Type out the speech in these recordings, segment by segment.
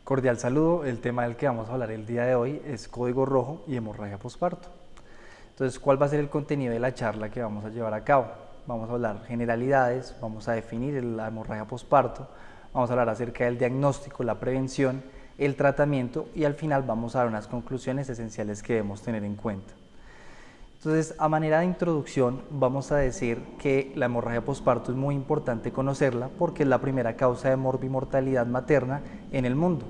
Cordial saludo, el tema del que vamos a hablar el día de hoy es código rojo y hemorragia posparto. Entonces, ¿cuál va a ser el contenido de la charla que vamos a llevar a cabo? Vamos a hablar generalidades, vamos a definir la hemorragia posparto, vamos a hablar acerca del diagnóstico, la prevención, el tratamiento y al final vamos a dar unas conclusiones esenciales que debemos tener en cuenta. Entonces, a manera de introducción, vamos a decir que la hemorragia posparto es muy importante conocerla porque es la primera causa de morbimortalidad materna en el mundo.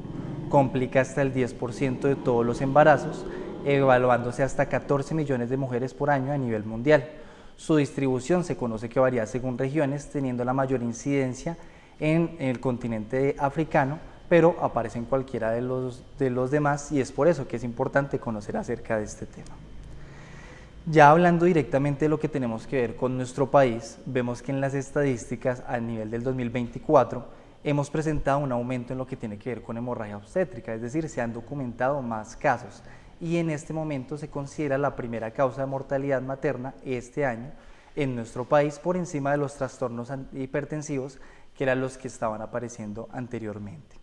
Complica hasta el 10% de todos los embarazos, evaluándose hasta 14 millones de mujeres por año a nivel mundial. Su distribución se conoce que varía según regiones, teniendo la mayor incidencia en el continente africano, pero aparece en cualquiera de los demás y es por eso que es importante conocer acerca de este tema. Ya hablando directamente de lo que tenemos que ver con nuestro país, vemos que en las estadísticas a nivel del 2024 hemos presentado un aumento en lo que tiene que ver con hemorragia obstétrica, es decir, se han documentado más casos y en este momento se considera la primera causa de mortalidad materna este año en nuestro país por encima de los trastornos hipertensivos que eran los que estaban apareciendo anteriormente.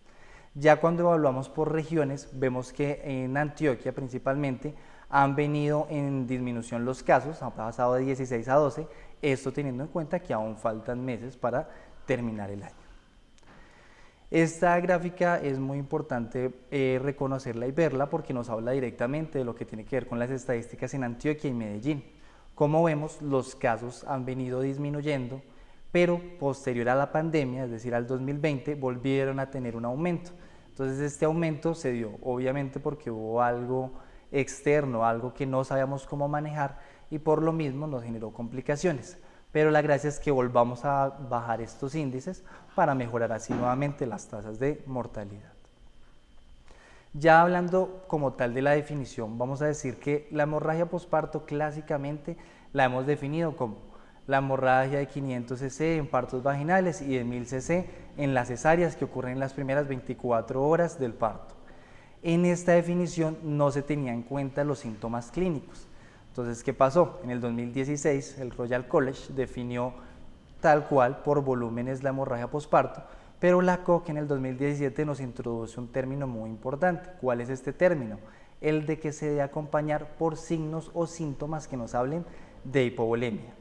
Ya cuando evaluamos por regiones, vemos que en Antioquia principalmente han venido en disminución los casos, han pasado de 16 a 12, esto teniendo en cuenta que aún faltan meses para terminar el año. Esta gráfica es muy importante reconocerla y verla porque nos habla directamente de lo que tiene que ver con las estadísticas en Antioquia y Medellín. Como vemos, los casos han venido disminuyendo, pero posterior a la pandemia, es decir, al 2020, volvieron a tener un aumento. Entonces este aumento se dio obviamente porque hubo algo externo, algo que no sabíamos cómo manejar y por lo mismo nos generó complicaciones. Pero la gracia es que volvamos a bajar estos índices para mejorar así nuevamente las tasas de mortalidad. Ya hablando como tal de la definición, vamos a decir que la hemorragia posparto clásicamente la hemos definido como la hemorragia de 500 cc en partos vaginales y de 1000 cc en las cesáreas que ocurren en las primeras 24 horas del parto. En esta definición no se tenían en cuenta los síntomas clínicos. Entonces, ¿qué pasó? En el 2016 el Royal College definió tal cual por volúmenes la hemorragia posparto, pero la COC en el 2017 nos introduce un término muy importante. ¿Cuál es este término? El de que se debe acompañar por signos o síntomas que nos hablen de hipovolemia.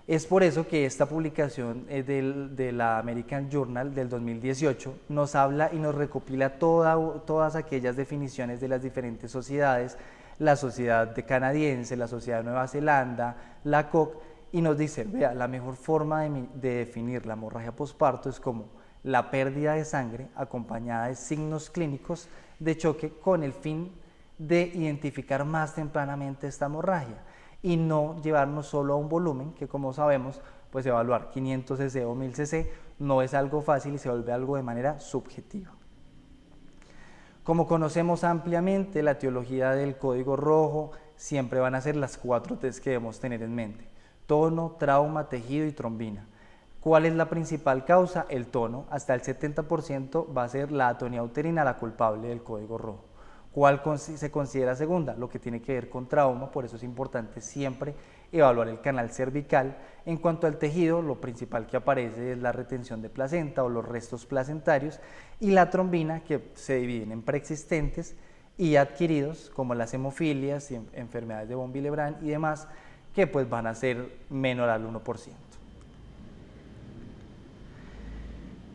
Es por eso que esta publicación de la American Journal del 2018 nos habla y nos recopila todas aquellas definiciones de las diferentes sociedades, la sociedad canadiense, la sociedad de Nueva Zelanda, la COC, y nos dice, vea, la mejor forma de definir la hemorragia posparto es como la pérdida de sangre acompañada de signos clínicos de choque con el fin de identificar más tempranamente esta hemorragia y no llevarnos solo a un volumen que, como sabemos, pues evaluar 500 cc o 1000 cc no es algo fácil y se vuelve algo de manera subjetiva. Como conocemos ampliamente la etiología del código rojo, siempre van a ser las 4 T's que debemos tener en mente: tono, trauma, tejido y trombina. ¿Cuál es la principal causa? El tono. Hasta el 70% va a ser la atonía uterina la culpable del código rojo. ¿Cuál se considera segunda? Lo que tiene que ver con trauma, por eso es importante siempre evaluar el canal cervical. En cuanto al tejido, lo principal que aparece es la retención de placenta o los restos placentarios, y la trombina, que se dividen en preexistentes y adquiridos, como las hemofilias y enfermedades de von Willebrand y demás, que pues van a ser menor al 1%.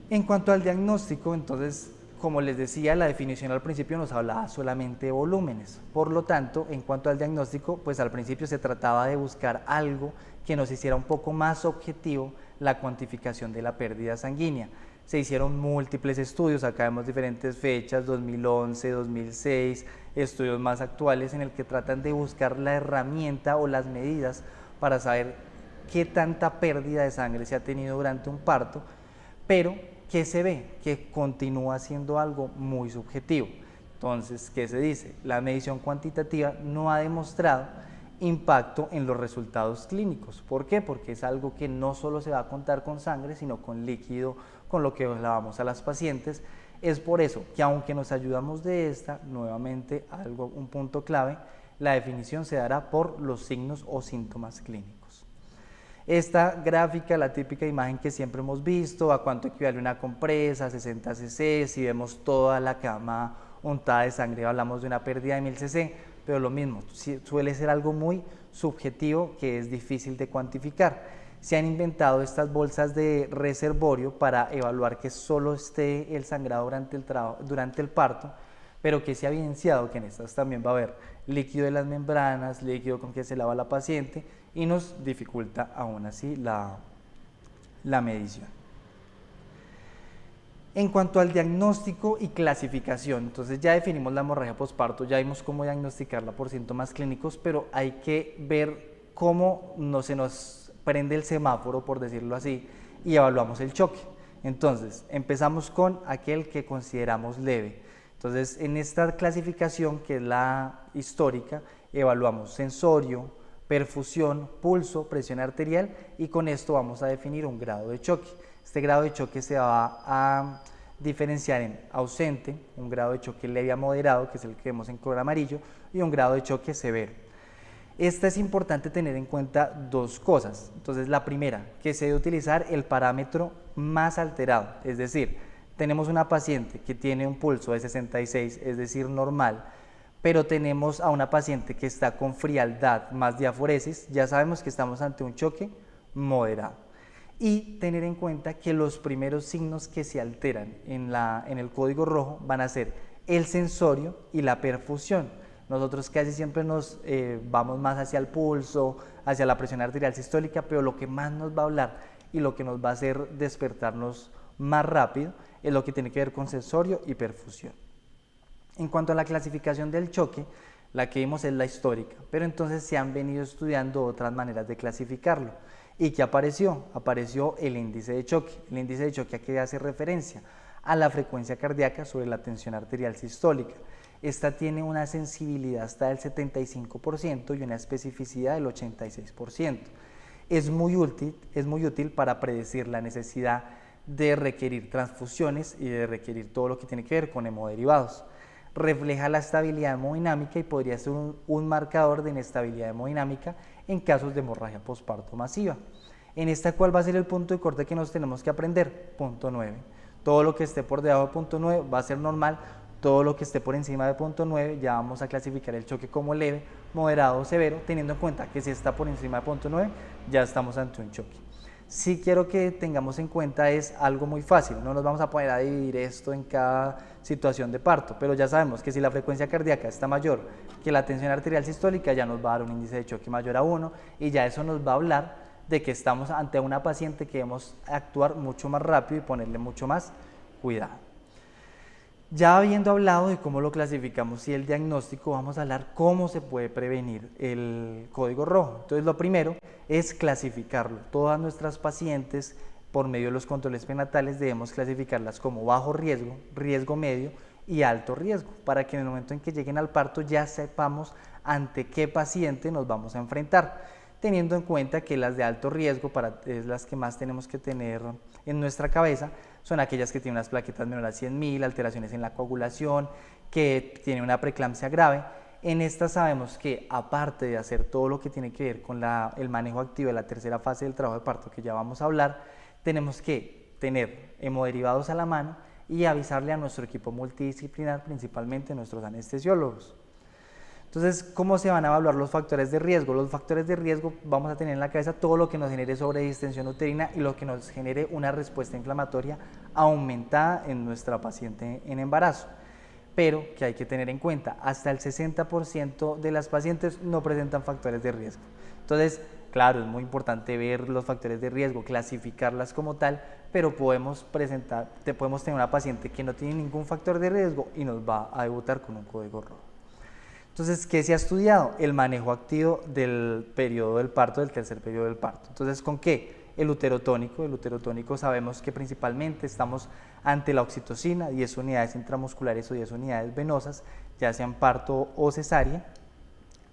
En cuanto al diagnóstico, entonces, como les decía, la definición al principio nos hablaba solamente de volúmenes. Por lo tanto, en cuanto al diagnóstico, pues al principio se trataba de buscar algo que nos hiciera un poco más objetivo la cuantificación de la pérdida sanguínea. Se hicieron múltiples estudios, acá vemos diferentes fechas, 2011, 2006, estudios más actuales en el que tratan de buscar la herramienta o las medidas para saber qué tanta pérdida de sangre se ha tenido durante un parto, pero ¿qué se ve? Que continúa siendo algo muy subjetivo. Entonces, ¿qué se dice? La medición cuantitativa no ha demostrado impacto en los resultados clínicos. ¿Por qué? Porque es algo que no solo se va a contar con sangre, sino con líquido, con lo que lavamos a las pacientes. Es por eso que aunque nos ayudamos de esta, nuevamente un punto clave, la definición se dará por los signos o síntomas clínicos. Esta gráfica, la típica imagen que siempre hemos visto, a cuánto equivale una compresa, 60 cc, si vemos toda la cama untada de sangre hablamos de una pérdida de 1000 cc, pero lo mismo, suele ser algo muy subjetivo que es difícil de cuantificar. Se han inventado estas bolsas de reservorio para evaluar que solo esté el sangrado durante el parto, pero que se ha evidenciado que en estas también va a haber líquido de las membranas, líquido con que se lava la paciente y nos dificulta aún así la medición. En cuanto al diagnóstico y clasificación, entonces ya definimos la hemorragia posparto, ya vimos cómo diagnosticarla por síntomas clínicos, pero hay que ver cómo no se nos prende el semáforo, por decirlo así, y evaluamos el choque. Entonces, empezamos con aquel que consideramos leve. Entonces, en esta clasificación, que es la histórica, evaluamos sensorio, perfusión, pulso, presión arterial y con esto vamos a definir un grado de choque. Este grado de choque se va a diferenciar en ausente, un grado de choque leve a moderado, que es el que vemos en color amarillo, y un grado de choque severo. Esta es importante tener en cuenta dos cosas. Entonces, la primera, que se debe utilizar el parámetro más alterado, es decir, tenemos una paciente que tiene un pulso de 66, es decir, normal, pero tenemos a una paciente que está con frialdad más diaforesis, ya sabemos que estamos ante un choque moderado. Y tener en cuenta que los primeros signos que se alteran en el código rojo van a ser el sensorio y la perfusión. Nosotros casi siempre nos vamos más hacia el pulso, hacia la presión arterial sistólica, pero lo que más nos va a hablar y lo que nos va a hacer despertarnos más rápido es lo que tiene que ver con sensorio y perfusión. En cuanto a la clasificación del choque, la que vimos es la histórica, pero entonces se han venido estudiando otras maneras de clasificarlo. ¿Y qué apareció? Apareció el índice de choque. El índice de choque, ¿a qué hace referencia? A la frecuencia cardíaca sobre la tensión arterial sistólica. Esta tiene una sensibilidad hasta del 75% y una especificidad del 86%. Es muy útil para predecir la necesidad de requerir transfusiones y de requerir todo lo que tiene que ver con hemoderivados. Refleja la estabilidad hemodinámica y podría ser un marcador de inestabilidad hemodinámica en casos de hemorragia posparto masiva. En esta, ¿cuál va a ser el punto de corte que nos tenemos que aprender? Punto 9. Todo lo que esté por debajo de punto 9 va a ser normal, todo lo que esté por encima de punto 9 ya vamos a clasificar el choque como leve, moderado o severo, teniendo en cuenta que si está por encima de punto 9 ya estamos ante un choque. Sí quiero que tengamos en cuenta es algo muy fácil, no nos vamos a poner a dividir esto en cada situación de parto, pero ya sabemos que si la frecuencia cardíaca está mayor que la tensión arterial sistólica ya nos va a dar un índice de choque mayor a 1 y ya eso nos va a hablar de que estamos ante una paciente que debemos actuar mucho más rápido y ponerle mucho más cuidado. Ya habiendo hablado de cómo lo clasificamos y el diagnóstico, vamos a hablar cómo se puede prevenir el código rojo. Entonces, lo primero es clasificarlo. Todas nuestras pacientes, por medio de los controles prenatales, debemos clasificarlas como bajo riesgo, riesgo medio y alto riesgo, para que en el momento en que lleguen al parto ya sepamos ante qué paciente nos vamos a enfrentar, teniendo en cuenta que las de alto riesgo, es las que más tenemos que tener en nuestra cabeza, son aquellas que tienen unas plaquetas menores a 100.000, alteraciones en la coagulación, que tienen una preeclampsia grave. En estas sabemos que, aparte de hacer todo lo que tiene que ver con el manejo activo de la tercera fase del trabajo de parto, que ya vamos a hablar, tenemos que tener hemoderivados a la mano y avisarle a nuestro equipo multidisciplinar, principalmente nuestros anestesiólogos. Entonces, ¿cómo se van a evaluar los factores de riesgo? Los factores de riesgo vamos a tener en la cabeza todo lo que nos genere sobredistensión uterina y lo que nos genere una respuesta inflamatoria aumentada en nuestra paciente en embarazo. Pero que hay que tener en cuenta, hasta el 60% de las pacientes no presentan factores de riesgo. Entonces, claro, es muy importante ver los factores de riesgo, clasificarlas como tal, pero podemos tener una paciente que no tiene ningún factor de riesgo y nos va a debutar con un código rojo. Entonces, ¿qué se ha estudiado? El manejo activo del periodo del parto, del tercer periodo del parto. Entonces, ¿con qué? El uterotónico sabemos que principalmente estamos ante la oxitocina, 10 unidades intramusculares o 10 unidades venosas, ya sean parto o cesárea.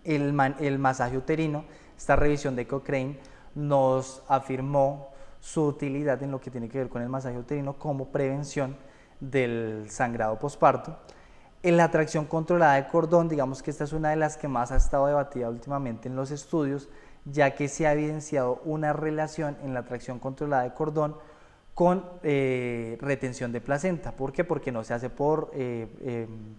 El masaje uterino, esta revisión de Cochrane nos afirmó su utilidad en lo que tiene que ver con el masaje uterino como prevención del sangrado posparto. En la tracción controlada de cordón, digamos que esta es una de las que más ha estado debatida últimamente en los estudios, ya que se ha evidenciado una relación en la tracción controlada de cordón con retención de placenta. ¿Por qué? Porque no se hace por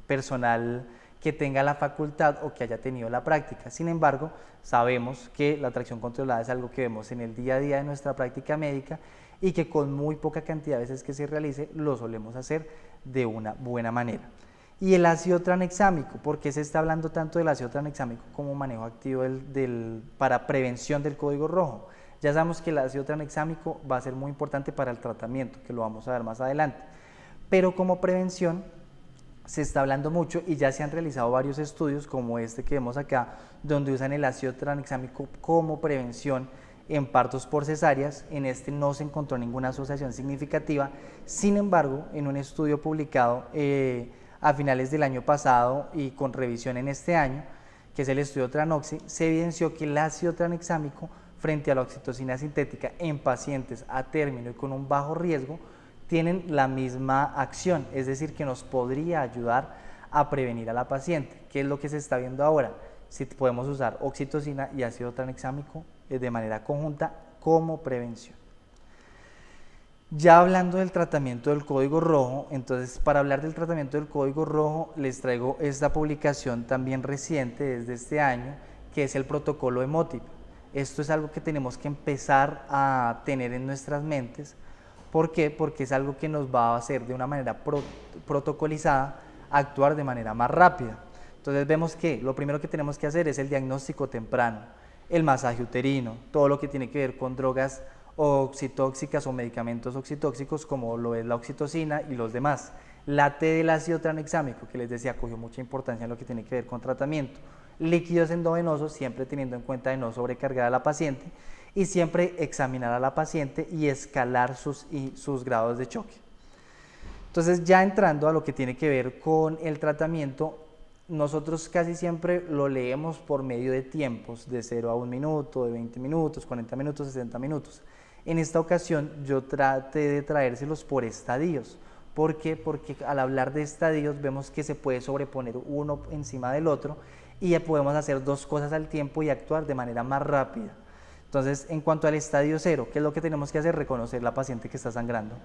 personal que tenga la facultad o que haya tenido la práctica. Sin embargo, sabemos que la tracción controlada es algo que vemos en el día a día de nuestra práctica médica y que con muy poca cantidad de veces que se realice lo solemos hacer de una buena manera. Y el ácido tranexámico, ¿por qué se está hablando tanto del ácido tranexámico como manejo activo para prevención del código rojo? Ya sabemos que el ácido tranexámico va a ser muy importante para el tratamiento, que lo vamos a ver más adelante, pero como prevención se está hablando mucho y ya se han realizado varios estudios como este que vemos acá, donde usan el ácido tranexámico como prevención en partos por cesáreas. En este no se encontró ninguna asociación significativa. Sin embargo, en un estudio publicado a finales del año pasado y con revisión en este año, que es el estudio Tranoxi, se evidenció que el ácido tranexámico frente a la oxitocina sintética en pacientes a término y con un bajo riesgo tienen la misma acción, es decir, que nos podría ayudar a prevenir a la paciente. ¿Qué es lo que se está viendo ahora? Si podemos usar oxitocina y ácido tranexámico de manera conjunta como prevención. Ya hablando del tratamiento del código rojo, entonces para hablar del tratamiento del código rojo les traigo esta publicación también reciente desde este año, que es el protocolo EMOTIP. Esto es algo que tenemos que empezar a tener en nuestras mentes. ¿Por qué? Porque es algo que nos va a hacer de una manera protocolizada actuar de manera más rápida. Entonces vemos que lo primero que tenemos que hacer es el diagnóstico temprano, el masaje uterino, todo lo que tiene que ver con drogas oxitóxicas o medicamentos oxitóxicos como lo es la oxitocina y los demás. La T del ácido tranexámico, que les decía, cogió mucha importancia en lo que tiene que ver con tratamiento. Líquidos endovenosos, siempre teniendo en cuenta de no sobrecargar a la paciente y siempre examinar a la paciente y escalar sus grados de choque. Entonces, ya entrando a lo que tiene que ver con el tratamiento, nosotros casi siempre lo leemos por medio de tiempos, de 0 a 1 minuto, de 20 minutos, 40 minutos, 60 minutos. En esta ocasión yo traté de traérselos por estadios. ¿Por qué? Porque al hablar de estadios vemos que se puede sobreponer uno encima del otro y ya podemos hacer dos cosas al tiempo y actuar de manera más rápida. Entonces, en cuanto al estadio 0, ¿qué es lo que tenemos que hacer? Reconocer la paciente que está sangrando.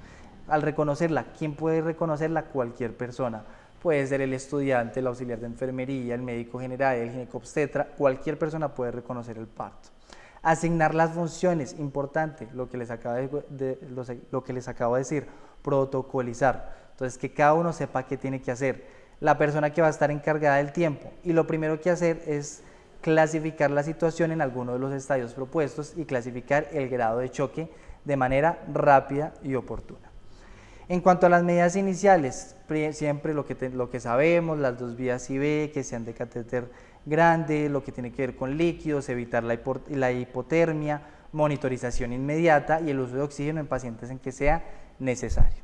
Al reconocerla, ¿quién puede reconocerla? Cualquier persona. Puede ser el estudiante, el auxiliar de enfermería, el médico general, el ginecobstetra, cualquier persona puede reconocer el parto. Asignar las funciones, importante, lo que les acabo de decir, protocolizar. Entonces, que cada uno sepa qué tiene que hacer. La persona que va a estar encargada del tiempo. Y lo primero que hacer es clasificar la situación en alguno de los estadios propuestos y clasificar el grado de choque de manera rápida y oportuna. En cuanto a las medidas iniciales, siempre lo que sabemos, las 2 vías IV, que sean de catéter grande, lo que tiene que ver con líquidos, evitar la hipotermia, monitorización inmediata y el uso de oxígeno en pacientes en que sea necesario.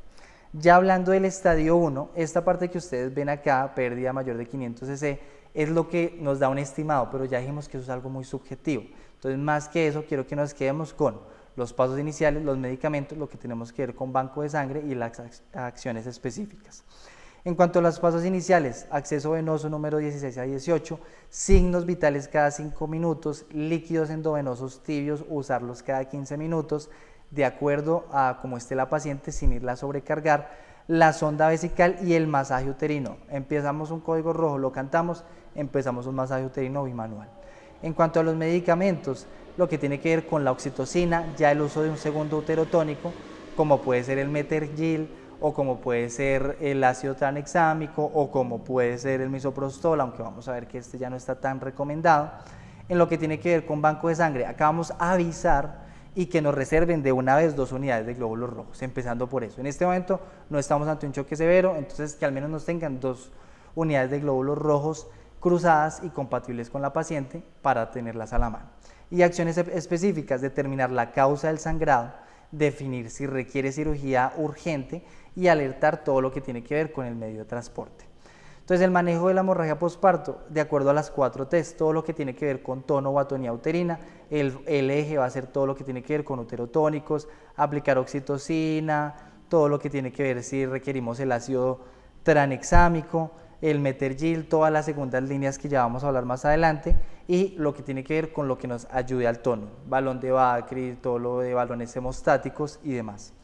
Ya hablando del estadio 1, esta parte que ustedes ven acá, pérdida mayor de 500 cc, es lo que nos da un estimado, pero ya dijimos que eso es algo muy subjetivo. Entonces, más que eso, quiero que nos quedemos con los pasos iniciales, los medicamentos, lo que tenemos que ver con banco de sangre y las acciones específicas. En cuanto a los pasos iniciales, acceso venoso número 16 a 18, signos vitales cada 5 minutos, líquidos endovenosos tibios, usarlos cada 15 minutos, de acuerdo a cómo esté la paciente sin irla a sobrecargar, la sonda vesical y el masaje uterino. Empezamos un código rojo, lo cantamos, empezamos un masaje uterino bimanual. En cuanto a los medicamentos, lo que tiene que ver con la oxitocina, ya el uso de un segundo uterotónico, como puede ser el Metergil, o como puede ser el ácido tranexámico, o como puede ser el misoprostol, aunque vamos a ver que este ya no está tan recomendado. En lo que tiene que ver con banco de sangre, acá vamos a avisar y que nos reserven de una vez 2 unidades de glóbulos rojos, empezando por eso. En este momento no estamos ante un choque severo, entonces que al menos nos tengan 2 unidades de glóbulos rojos cruzadas y compatibles con la paciente para tenerlas a la mano. Y acciones específicas, determinar la causa del sangrado, definir si requiere cirugía urgente y alertar todo lo que tiene que ver con el medio de transporte. Entonces, el manejo de la hemorragia posparto, de acuerdo a las 4 T's, todo lo que tiene que ver con tono o atonía uterina, el eje va a ser todo lo que tiene que ver con uterotónicos, aplicar oxitocina, todo lo que tiene que ver si requerimos el ácido tranexámico, el Metergil, todas las segundas líneas que ya vamos a hablar más adelante, y lo que tiene que ver con lo que nos ayude al tono, balón de Bacri, todo lo de balones hemostáticos y demás.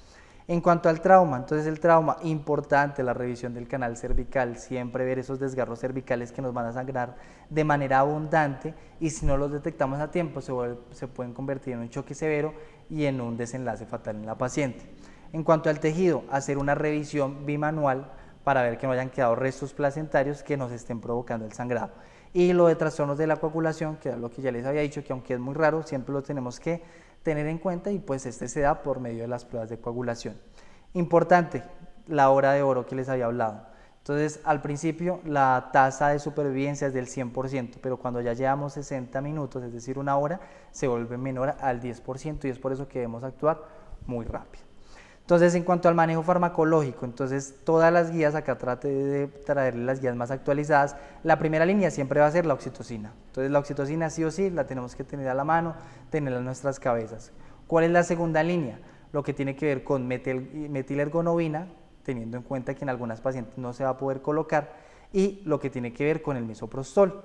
En cuanto al trauma, entonces el trauma, importante la revisión del canal cervical, siempre ver esos desgarros cervicales que nos van a sangrar de manera abundante, y si no los detectamos a tiempo se pueden convertir en un choque severo y en un desenlace fatal en la paciente. En cuanto al tejido, hacer una revisión bimanual para ver que no hayan quedado restos placentarios que nos estén provocando el sangrado. Y lo de trastornos de la coagulación, que es lo que ya les había dicho, que aunque es muy raro, siempre lo tenemos que tener en cuenta, y pues este se da por medio de las pruebas de coagulación. Importante, la hora de oro que les había hablado. Entonces, al principio la tasa de supervivencia es del 100%, pero cuando ya llevamos 60 minutos, es decir, una hora, se vuelve menor al 10%, y es por eso que debemos actuar muy rápido. Entonces, en cuanto al manejo farmacológico, entonces todas las guías, acá trate de traerles las guías más actualizadas. La primera línea siempre va a ser la oxitocina. Entonces, la oxitocina sí o sí la tenemos que tener a la mano, tenerla en nuestras cabezas. ¿Cuál es la segunda línea? Lo que tiene que ver con metilergonobina, teniendo en cuenta que en algunas pacientes no se va a poder colocar, y lo que tiene que ver con el misoprostol.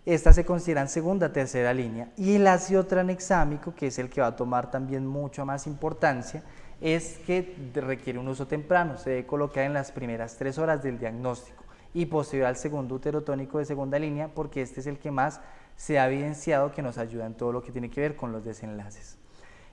Estas se consideran segunda, tercera línea. Y el ácido tranexámico, que es el que va a tomar también mucha más importancia, es que requiere un uso temprano, se debe colocar en las primeras 3 horas del diagnóstico y posterior al segundo uterotónico de segunda línea, porque este es el que más se ha evidenciado que nos ayuda en todo lo que tiene que ver con los desenlaces.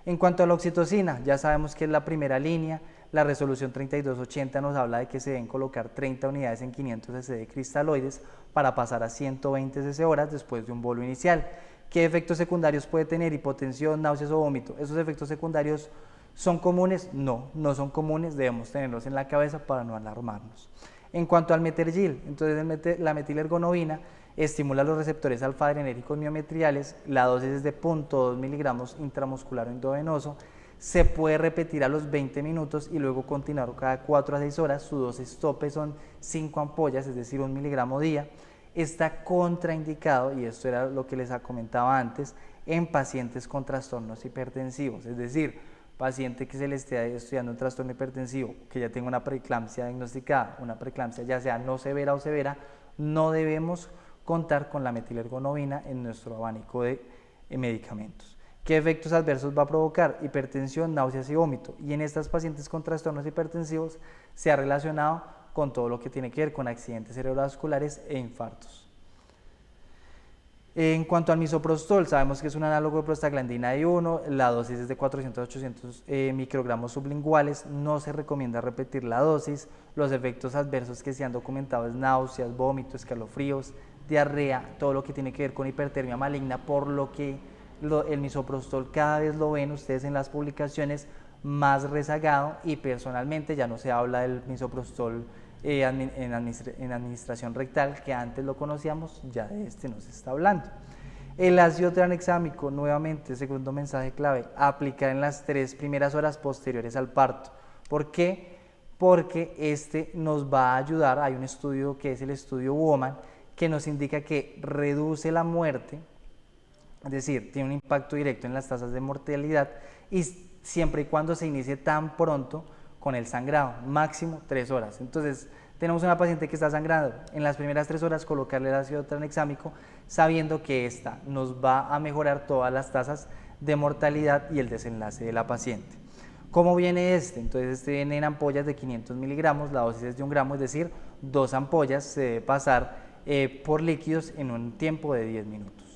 En cuanto a la oxitocina, ya sabemos que es la primera línea. La resolución 3280 nos habla de que se deben colocar 30 unidades en 500 cc de cristaloides para pasar a 120 cc horas después de un bolo inicial. ¿Qué efectos secundarios puede tener? Hipotensión, náuseas o vómito. ¿Esos efectos secundarios son comunes? No, no son comunes, debemos tenerlos en la cabeza para no alarmarnos. En cuanto al Metergil, entonces la metilergonobina estimula los receptores alfa-adrenérgicos miometriales, la dosis es de 0.2 miligramos intramuscular o endovenoso, se puede repetir a los 20 minutos y luego continuar cada 4 a 6 horas, su dosis tope son 5 ampollas, es decir, 1 miligramo día. Está contraindicado, y esto era lo que les comentaba antes, en pacientes con trastornos hipertensivos, es decir, paciente que se le esté estudiando un trastorno hipertensivo, que ya tenga una preeclampsia diagnosticada, una preeclampsia ya sea no severa o severa, no debemos contar con la metilergonobina en nuestro abanico de medicamentos. ¿Qué efectos adversos va a provocar? Hipertensión, náuseas y vómito. Y en estas pacientes con trastornos hipertensivos se ha relacionado con todo lo que tiene que ver con accidentes cerebrovasculares e infartos. En cuanto al misoprostol, sabemos que es un análogo de prostaglandina D1, la dosis es de 400 a 800 microgramos sublinguales, no se recomienda repetir la dosis. Los efectos adversos que se han documentado es náuseas, vómitos, escalofríos, diarrea, todo lo que tiene que ver con hipertermia maligna, por lo que el misoprostol cada vez lo ven ustedes en las publicaciones más rezagado, y personalmente ya no se habla del misoprostol en administración rectal, que antes lo conocíamos, ya de este no se está hablando. El ácido tranexámico, nuevamente, segundo mensaje clave, aplicar en las 3 primeras horas posteriores al parto. ¿Por qué? Porque este nos va a ayudar, hay un estudio que es el estudio Woman, que nos indica que reduce la muerte, es decir, tiene un impacto directo en las tasas de mortalidad, y siempre y cuando se inicie tan pronto con el sangrado, máximo 3 horas. Entonces, tenemos una paciente que está sangrando, en las primeras 3 horas colocarle el ácido tranexámico, sabiendo que esta nos va a mejorar todas las tasas de mortalidad y el desenlace de la paciente. ¿Cómo viene este? Entonces, este viene en ampollas de 500 miligramos, la dosis es de 1 gramo, es decir, 2 ampollas se debe pasar por líquidos en un tiempo de 10 minutos.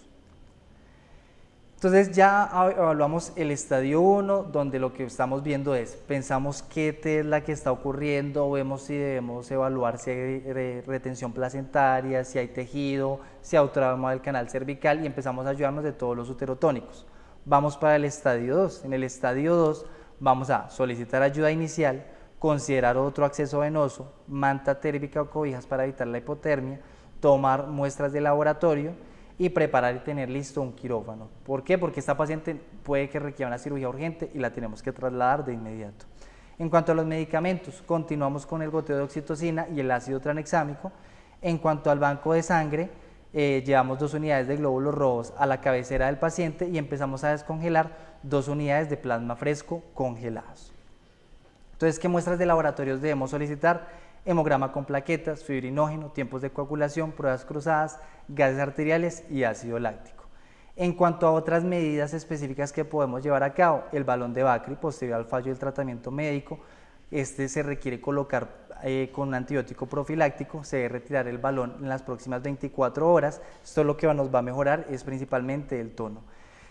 Entonces ya evaluamos el estadio 1, donde lo que estamos viendo es, pensamos qué es la que está ocurriendo, vemos si debemos evaluar si hay retención placentaria, si hay tejido, si hay trauma del canal cervical, y empezamos a ayudarnos de todos los uterotónicos. Vamos para el estadio 2. En el estadio 2 vamos a solicitar ayuda inicial, considerar otro acceso venoso, manta térmica o cobijas para evitar la hipotermia, tomar muestras de laboratorio y preparar y tener listo un quirófano. ¿Por qué? Porque esta paciente puede que requiera una cirugía urgente y la tenemos que trasladar de inmediato. En cuanto a los medicamentos, continuamos con el goteo de oxitocina y el ácido tranexámico. En cuanto al banco de sangre, llevamos 2 unidades de glóbulos rojos a la cabecera del paciente y empezamos a descongelar 2 unidades de plasma fresco congelados. Entonces, ¿qué muestras de laboratorios debemos solicitar? hemograma con plaquetas, fibrinógeno, tiempos de coagulación, pruebas cruzadas, gases arteriales y ácido láctico. En cuanto a otras medidas específicas que podemos llevar a cabo, el balón de Bakri posterior al fallo del tratamiento médico, este se requiere colocar con un antibiótico profiláctico, se debe retirar el balón en las próximas 24 horas, esto lo que nos va a mejorar es principalmente el tono.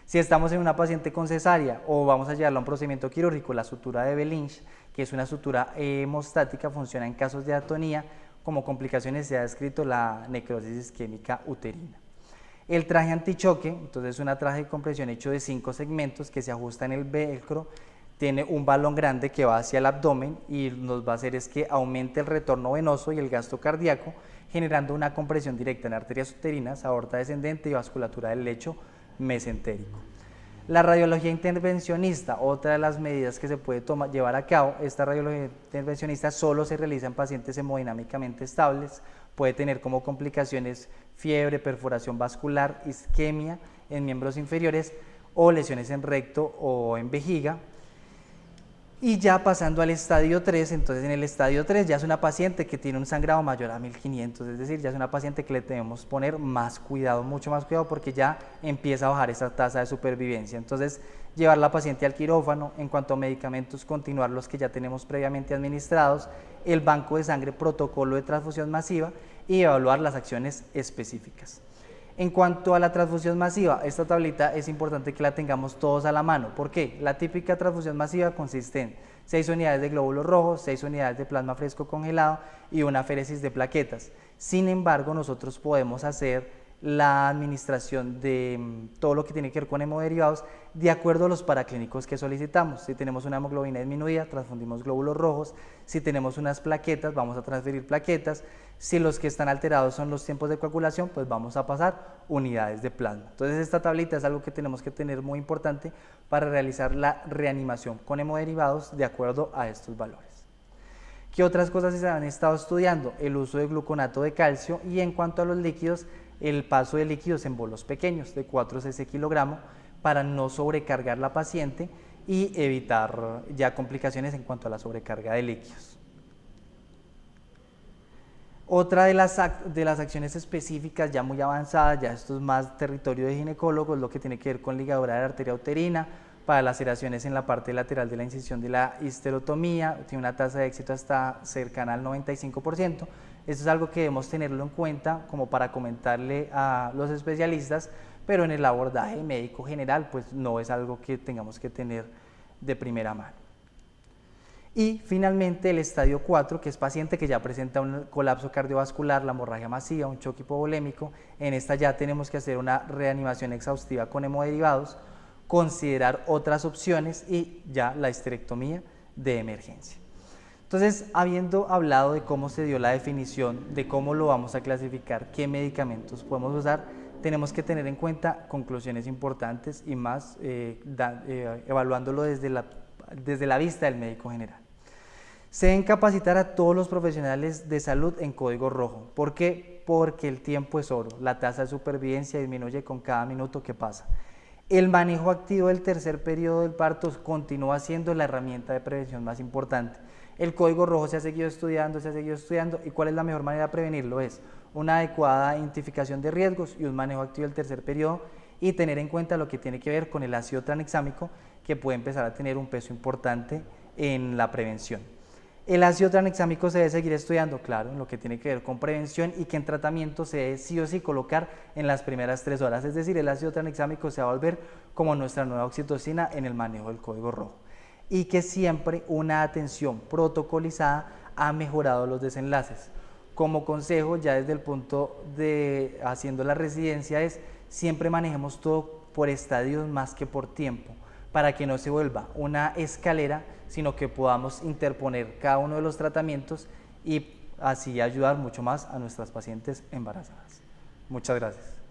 Si estamos en una paciente con cesárea o vamos a llevarla a un procedimiento quirúrgico, la sutura de Belinch, que es una sutura hemostática, funciona en casos de atonía, como complicaciones se ha descrito la necrosis isquémica uterina. El traje antichoque, entonces es un traje de compresión hecho de 5 segmentos que se ajusta en el velcro, tiene un balón grande que va hacia el abdomen y nos va a hacer es que aumente el retorno venoso y el gasto cardíaco, generando una compresión directa en arterias uterinas, aorta descendente y vasculatura del lecho mesentérico. La radiología intervencionista, otra de las medidas que se puede llevar a cabo, esta radiología intervencionista solo se realiza en pacientes hemodinámicamente estables, puede tener como complicaciones fiebre, perforación vascular, isquemia en miembros inferiores o lesiones en recto o en vejiga. Y ya pasando al estadio 3, entonces en el estadio 3 ya es una paciente que tiene un sangrado mayor a 1500, es decir, ya es una paciente que le debemos poner más cuidado, mucho más cuidado, porque ya empieza a bajar esa tasa de supervivencia. Entonces, llevar la paciente al quirófano, en cuanto a medicamentos, continuar los que ya tenemos previamente administrados, el banco de sangre, protocolo de transfusión masiva y evaluar las acciones específicas. En cuanto a la transfusión masiva, esta tablita es importante que la tengamos todos a la mano. ¿Por qué? La típica transfusión masiva consiste en 6 unidades de glóbulos rojos, 6 unidades de plasma fresco congelado y una féresis de plaquetas. Sin embargo, nosotros podemos hacer la administración de todo lo que tiene que ver con hemoderivados de acuerdo a los paraclínicos que solicitamos. Si tenemos una hemoglobina disminuida, transfundimos glóbulos rojos. Si tenemos unas plaquetas, vamos a transferir plaquetas. Si los que están alterados son los tiempos de coagulación, pues vamos a pasar unidades de plasma. Entonces esta tablita es algo que tenemos que tener muy importante para realizar la reanimación con hemoderivados de acuerdo a estos valores. ¿Qué otras cosas se han estado estudiando? El uso de gluconato de calcio y en cuanto a los líquidos, el paso de líquidos en bolos pequeños de 4 cc kilogramo para no sobrecargar la paciente y evitar ya complicaciones en cuanto a la sobrecarga de líquidos. Otra de las acciones específicas ya muy avanzadas, ya esto es más territorio de ginecólogos, lo que tiene que ver con ligadura de la arteria uterina, para laceraciones en la parte lateral de la incisión de la histerotomía, tiene una tasa de éxito hasta cercana al 95%. Esto es algo que debemos tenerlo en cuenta como para comentarle a los especialistas, pero en el abordaje médico general pues no es algo que tengamos que tener de primera mano. Y finalmente el estadio 4, que es paciente que ya presenta un colapso cardiovascular, la hemorragia masiva, un choque hipovolémico. En esta ya tenemos que hacer una reanimación exhaustiva con hemoderivados, considerar otras opciones y ya la histerectomía de emergencia. Entonces, habiendo hablado de cómo se dio la definición, de cómo lo vamos a clasificar, qué medicamentos podemos usar, tenemos que tener en cuenta conclusiones importantes y más evaluándolo desde la vista del médico general. Se deben capacitar a todos los profesionales de salud en código rojo. ¿Por qué? Porque el tiempo es oro, la tasa de supervivencia disminuye con cada minuto que pasa. El manejo activo del tercer periodo del parto continúa siendo la herramienta de prevención más importante. El código rojo se ha seguido estudiando, ¿y cuál es la mejor manera de prevenirlo? Es una adecuada identificación de riesgos y un manejo activo del tercer periodo y tener en cuenta lo que tiene que ver con el ácido tranexámico, que puede empezar a tener un peso importante en la prevención. El ácido tranexámico se debe seguir estudiando, claro, en lo que tiene que ver con prevención y que en tratamiento se debe sí o sí colocar en las primeras 3 horas, es decir, el ácido tranexámico se va a volver como nuestra nueva oxitocina en el manejo del código rojo. Y que siempre una atención protocolizada ha mejorado los desenlaces. Como consejo, ya desde el punto de haciendo la residencia, es siempre manejemos todo por estadios más que por tiempo, para que no se vuelva una escalera, sino que podamos interponer cada uno de los tratamientos y así ayudar mucho más a nuestras pacientes embarazadas. Muchas gracias.